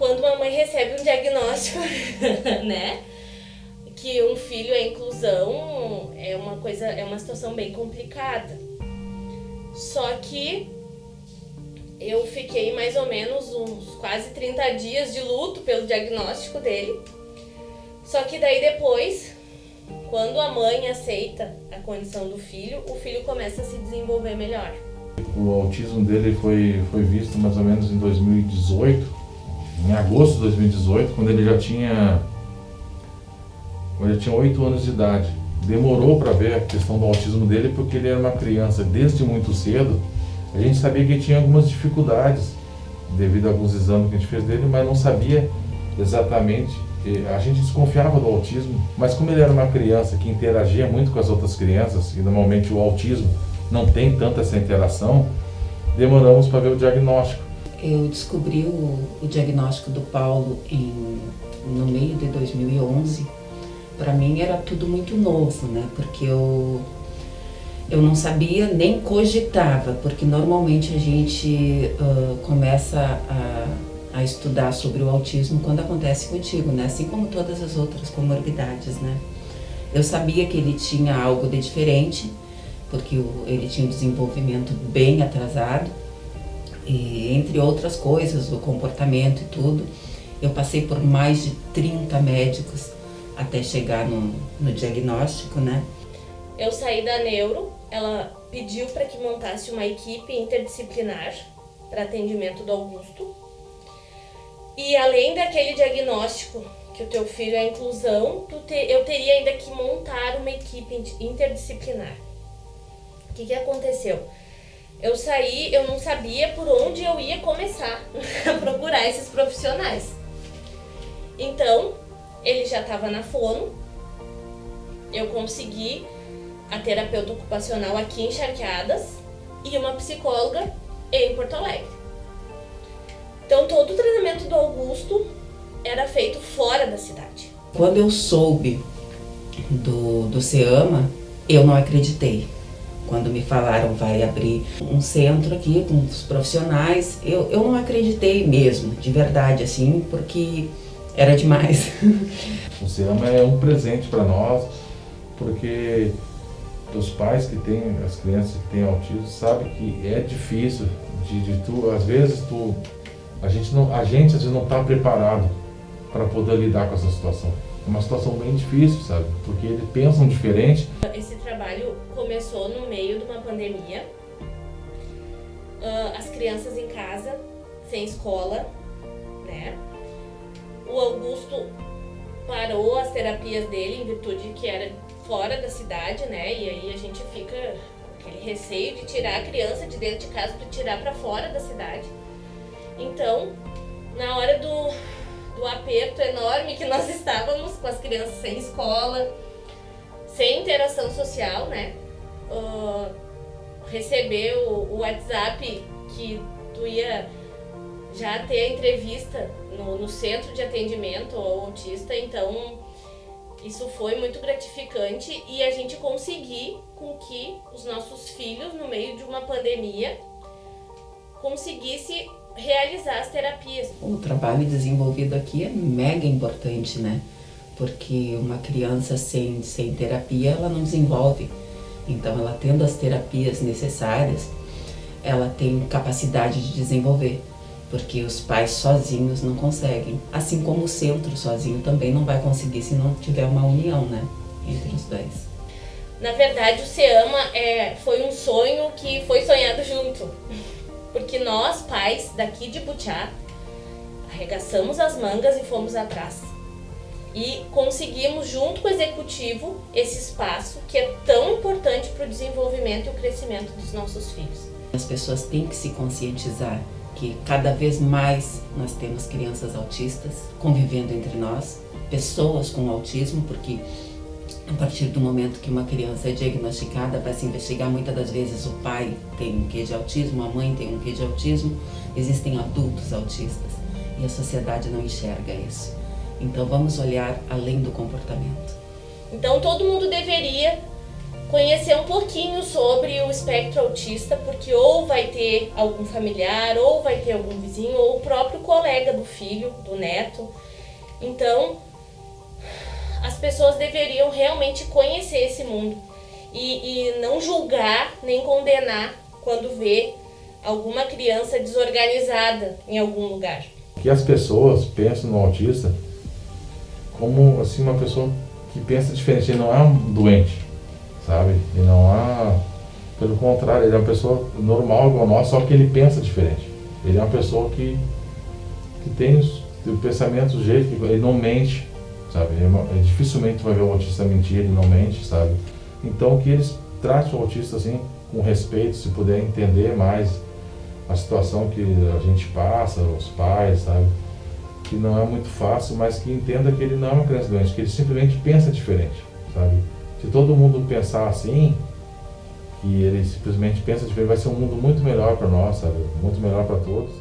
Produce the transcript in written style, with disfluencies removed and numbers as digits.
quando uma mãe recebe um diagnóstico, né, que um filho é inclusão, é uma situação bem complicada. Só que eu fiquei mais ou menos uns quase 30 dias de luto pelo diagnóstico dele. Só que daí depois, quando a mãe aceita a condição do filho, o filho começa a se desenvolver melhor. O autismo dele foi visto mais ou menos em 2018, em agosto de 2018, quando ele já tinha 8 anos de idade. Demorou para ver a questão do autismo dele porque ele era uma criança desde muito cedo. A gente sabia que ele tinha algumas dificuldades devido a alguns exames que a gente fez dele, mas não sabia exatamente. A gente desconfiava do autismo, mas como ele era uma criança que interagia muito com as outras crianças, e normalmente o autismo não tem tanta essa interação, demoramos para ver o diagnóstico. Eu descobri o diagnóstico do Paulo no meio de 2011. Para mim era tudo muito novo, né? Porque eu não sabia, nem cogitava, porque normalmente a gente começa a estudar sobre o autismo quando acontece contigo, né? Assim como todas as outras comorbidades, né? Eu sabia que ele tinha algo de diferente, porque ele tinha um desenvolvimento bem atrasado, e entre outras coisas, o comportamento e tudo. Eu passei por mais de 30 médicos até chegar no diagnóstico, né? Eu saí da neuro, ela pediu para que montasse uma equipe interdisciplinar para atendimento do Augusto. E além daquele diagnóstico que o teu filho é inclusão, eu teria ainda que montar uma equipe interdisciplinar. O que aconteceu? Eu saí, eu não sabia por onde eu ia começar a procurar esses profissionais. Então, ele já estava na fono, eu consegui a terapeuta ocupacional aqui em Charqueadas e uma psicóloga em Porto Alegre. Então, todo o tratamento do Augusto era feito fora da cidade. Quando eu soube do SEAMA, eu não acreditei. Quando me falaram, vai abrir um centro aqui com os profissionais, eu não acreditei mesmo, de verdade, assim, porque era demais. O SEAMA é um presente para nós, porque os pais que têm, as crianças que têm autismo, sabem que é difícil às vezes a gente às vezes não está preparado para poder lidar com essa situação. É uma situação bem difícil, sabe? Porque eles pensam diferente. Esse trabalho começou no meio de uma pandemia. As crianças em casa, sem escola, né? O Augusto parou as terapias dele em virtude que era fora da cidade, né? E aí a gente fica com aquele receio de tirar a criança de dentro de casa para tirar para fora da cidade. Então, na hora do aperto enorme que nós estávamos com as crianças sem escola, sem interação social, né? Receber o WhatsApp que tu ia já ter a entrevista no centro de atendimento ao autista, então isso foi muito gratificante e a gente conseguir com que os nossos filhos, no meio de uma pandemia, conseguisse realizar as terapias. O trabalho desenvolvido aqui é mega importante, né? Porque uma criança sem terapia, ela não desenvolve. Então, ela tendo as terapias necessárias, ela tem capacidade de desenvolver. Porque os pais sozinhos não conseguem. Assim como o centro sozinho também não vai conseguir se não tiver uma união, né? Entre os dois. Na verdade, o SEAMA foi um sonho que foi sonhado junto. Porque nós, pais daqui de Butiá, arregaçamos as mangas e fomos atrás. E conseguimos, junto com o executivo, esse espaço que é tão importante para o desenvolvimento e o crescimento dos nossos filhos. As pessoas têm que se conscientizar que cada vez mais nós temos crianças autistas convivendo entre nós, pessoas com autismo, porque a partir do momento que uma criança é diagnosticada, vai se investigar, muitas das vezes o pai tem um quê de autismo, a mãe tem um quê de autismo, existem adultos autistas e a sociedade não enxerga isso. Então vamos olhar além do comportamento. Então todo mundo deveria conhecer um pouquinho sobre o espectro autista, porque ou vai ter algum familiar, ou vai ter algum vizinho, ou o próprio colega do filho, do neto. Então, as pessoas deveriam realmente conhecer esse mundo e não julgar nem condenar quando vê alguma criança desorganizada em algum lugar. Que as pessoas pensam no autista como assim, uma pessoa que pensa diferente. Ele não é um doente, sabe? Ele não é, pelo contrário, ele é uma pessoa normal igual a nós, só que ele pensa diferente. Ele é uma pessoa que tem o pensamento do jeito que ele não mente, sabe? Dificilmente vai ver o autista mentir, ele não mente, sabe? Então que eles tratem o autista assim com respeito, se puder entender mais a situação que a gente passa, os pais, sabe? Que não é muito fácil, mas que entenda que ele não é uma criança doente, que ele simplesmente pensa diferente, sabe? Se todo mundo pensar assim, que ele simplesmente pensa diferente, vai ser um mundo muito melhor para nós, sabe? Muito melhor para todos.